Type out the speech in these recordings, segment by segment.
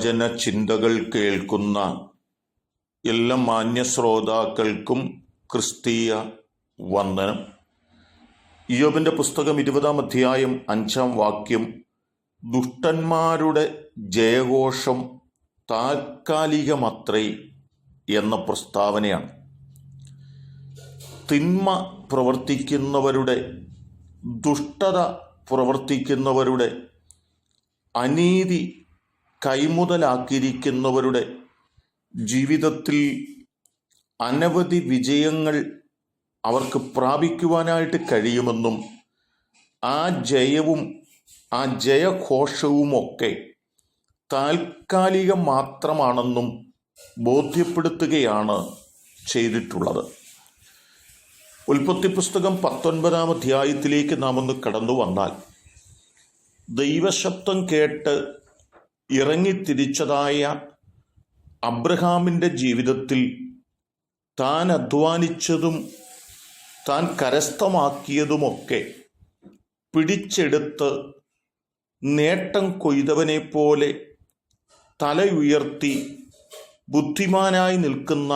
വചന ചിന്തകൾ കേൾക്കുന്ന എല്ലാ മാന്യ ശ്രോതാക്കൾക്കും ക്രിസ്തീയ വന്ദനം. ഇയ്യോബിന്റെ പുസ്തകം 20-ാം അധ്യായം 5-ാം വാക്യം, ദുഷ്ടന്മാരുടെ ജയഘോഷം താൽക്കാലികമത്രേ എന്ന പ്രസ്താവനയാണ്. തിന്മ പ്രവർത്തിക്കുന്നവരുടെ, ദുഷ്ടത പ്രവർത്തിക്കുന്നവരുടെ, അനീതി കൈമുതലാക്കിയിരിക്കുന്നവരുടെ ജീവിതത്തിൽ അനവധി വിജയങ്ങൾ അവർക്ക് പ്രാപിക്കുവാനായിട്ട് കഴിയുമെന്നും ആ ജയവും ആ ജയഘോഷവുമൊക്കെ താൽക്കാലികം മാത്രമാണെന്നും ബോധ്യപ്പെടുത്തുകയാണ് ചെയ്തിട്ടുള്ളത്. ഉൽപ്പത്തി പുസ്തകം 19-ാം അധ്യായത്തിലേക്ക് നാം ഒന്ന് കടന്നു വന്നാൽ, ദൈവശബ്ദം കേട്ട് ഇറങ്ങിത്തിരിച്ചതായ അബ്രഹാമിൻ്റെ ജീവിതത്തിൽ താൻ അധ്വാനിച്ചതും താൻ കരസ്ഥമാക്കിയതുമൊക്കെ പിടിച്ചെടുത്ത് നേട്ടം കൊയ്തവനെ പോലെ തലയുയർത്തി ബുദ്ധിമാനായി നിൽക്കുന്ന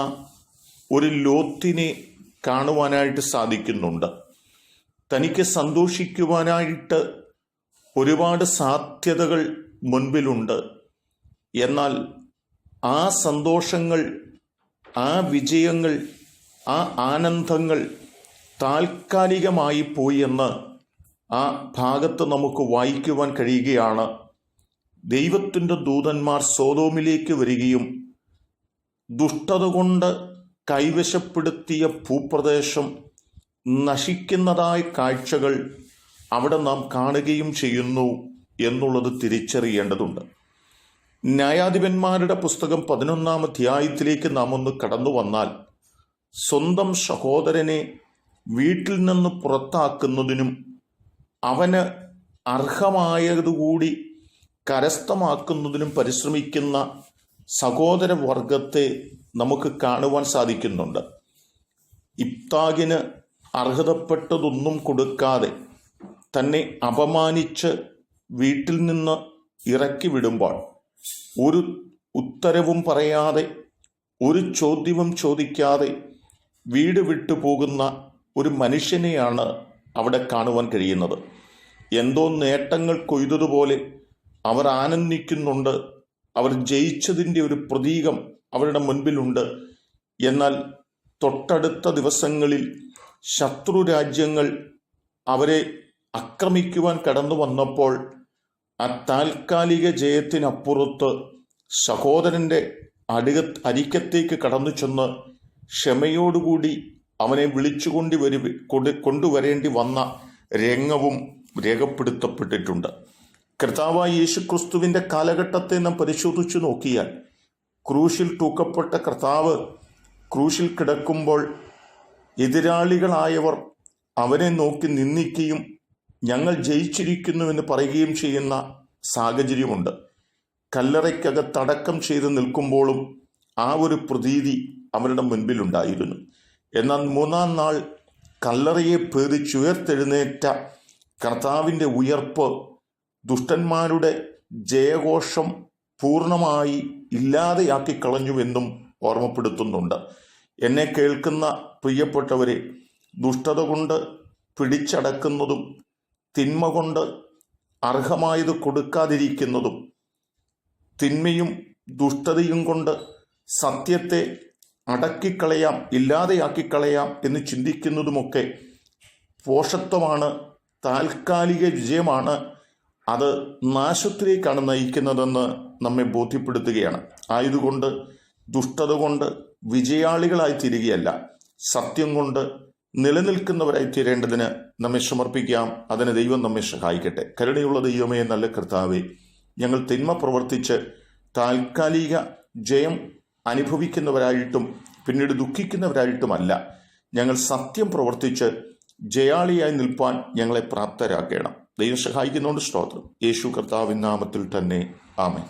ഒരു ലോത്തിനെ കാണുവാനായിട്ട് സാധിക്കുന്നുണ്ട്. തനിക്ക് സന്തോഷിക്കുവാനായിട്ട് ഒരുപാട് സാധ്യതകൾ മുൻപിലുണ്ട്. എന്നാൽ ആ സന്തോഷങ്ങൾ, ആ വിജയങ്ങൾ, ആ ആനന്ദങ്ങൾ താൽക്കാലികമായി പോയി എന്ന് ആ ഭാഗത്ത് നമുക്ക് വായിക്കുവാൻ കഴിയുകയാണ്. ദൈവത്തിൻ്റെ ദൂതന്മാർ സോദോമിലേക്ക് വരികയും ദുഷ്ടത കൊണ്ട് കൈവശപ്പെടുത്തിയ ഭൂപ്രദേശം നശിക്കുന്നതായ കാഴ്ചകൾ അവിടെ നാം കാണുകയും ചെയ്യുന്നു എന്നുള്ളത് തിരിച്ചറിയേണ്ടതുണ്ട്. ന്യായാധിപന്മാരുടെ പുസ്തകം 11-ാം അധ്യായത്തിലേക്ക് നാം ഒന്ന് കടന്നു വന്നാൽ, സ്വന്തം സഹോദരനെ വീട്ടിൽ നിന്ന് പുറത്താക്കുന്നതിനും അവന് അർഹമായതുകൂടി കരസ്ഥമാക്കുന്നതിനും പരിശ്രമിക്കുന്ന സഹോദര വർഗത്തെ നമുക്ക് കാണുവാൻ സാധിക്കുന്നുണ്ട്. ഇബ്താഹിന് അർഹതപ്പെട്ടതൊന്നും കൊടുക്കാതെ തന്നെ അപമാനിച്ച് വീട്ടിൽ നിന്ന് ഇറക്കി വിടുമ്പോൾ ഒരു ഉത്തരവും പറയാതെ, ഒരു ചോദ്യവും ചോദിക്കാതെ വീട് വിട്ടു പോകുന്ന ഒരു മനുഷ്യനെയാണ് അവിടെ കാണുവാൻ കഴിയുന്നത്. എന്തോ നേട്ടങ്ങൾ കൊയ്തതുപോലെ അവർ ആനന്ദിക്കുന്നുണ്ട്. അവർ ജയിച്ചതിൻ്റെ ഒരു പ്രതീകം അവരുടെ മുൻപിലുണ്ട്. എന്നാൽ തൊട്ടടുത്ത ദിവസങ്ങളിൽ ശത്രു രാജ്യങ്ങൾ അവരെ ആക്രമിക്കുവാൻ കടന്നു വന്നപ്പോൾ ആ താൽക്കാലിക ജയത്തിനപ്പുറത്ത് സഹോദരൻ്റെ അരിക്കത്തേക്ക് കടന്നു ചെന്ന് ക്ഷമയോടുകൂടി അവനെ കൊണ്ടുവരേണ്ടി വന്ന രംഗവും രേഖപ്പെടുത്തപ്പെട്ടിട്ടുണ്ട്. കർത്താവായ യേശുക്രിസ്തുവിൻ്റെ കാലഘട്ടത്തെ നാം പരിശോധിച്ചു നോക്കിയാൽ, ക്രൂശിൽ തൂക്കപ്പെട്ട കർത്താവ് ക്രൂശിൽ കിടക്കുമ്പോൾ എതിരാളികളായവർ അവനെ നോക്കി നിന്ദിക്കുകയും ഞങ്ങൾ ജയിച്ചിരിക്കുന്നുവെന്ന് പറയുകയും ചെയ്യുന്ന സാഹചര്യമുണ്ട്. കല്ലറയ്ക്കകത്തടക്കം ചെയ്ത് നിൽക്കുമ്പോഴും ആ ഒരു പ്രതീതി അവരുടെ മുൻപിലുണ്ടായിരുന്നു. എന്നാൽ 3-ാം നാൾ കല്ലറയെ ഭേദിച്ചുയർത്തെഴുന്നേറ്റ കർത്താവിൻ്റെ ഉയർപ്പ് ദുഷ്ടന്മാരുടെ ജയഘോഷം പൂർണ്ണമായി ഇല്ലാതെയാക്കി കളഞ്ഞുവെന്നും ഓർമ്മപ്പെടുത്തുന്നുണ്ട്. എന്നെ കേൾക്കുന്ന പ്രിയപ്പെട്ടവരെ, ദുഷ്ടത കൊണ്ട് പിടിച്ചടക്കുന്നതും തിന്മ കൊണ്ട് അർഹമായത് കൊടുക്കാതിരിക്കുന്നതും, തിന്മയും ദുഷ്ടതയും കൊണ്ട് സത്യത്തെ അടക്കിക്കളയാം, ഇല്ലാതെയാക്കിക്കളയാം എന്ന് ചിന്തിക്കുന്നതുമൊക്കെ പോഷത്വമാണ്, താൽക്കാലിക വിജയമാണ്. അത് നാശത്തിലേക്കാണ് നയിക്കുന്നതെന്ന് നമ്മെ ബോധ്യപ്പെടുത്തുകയാണ്. ആയതുകൊണ്ട് ദുഷ്ടത കൊണ്ട് വിജയാളികളായി തീരുകയല്ല, സത്യം കൊണ്ട് നിലനിൽക്കുന്നവരായി തീരേണ്ടതിന് നമ്മെ സമർപ്പിക്കാം. അതിന് ദൈവം നമ്മെ സഹായിക്കട്ടെ. കരുണയുള്ള ദൈവമേ, നല്ല കർത്താവേ, ഞങ്ങൾ തിന്മ പ്രവർത്തിച്ച് താൽക്കാലിക ജയം അനുഭവിക്കുന്നവരായിട്ടും പിന്നീട് ദുഃഖിക്കുന്നവരായിട്ടുമല്ല, ഞങ്ങൾ സത്യം പ്രവർത്തിച്ച് ജയാളിയായി നിൽപ്പാൻ ഞങ്ങളെ പ്രാപ്തരാക്കണം. ദൈവം സഹായിക്കുന്നതുകൊണ്ട് സ്തോത്രം. യേശു കർത്താവിൻ നാമത്തിൽ തന്നെ ആമേൻ.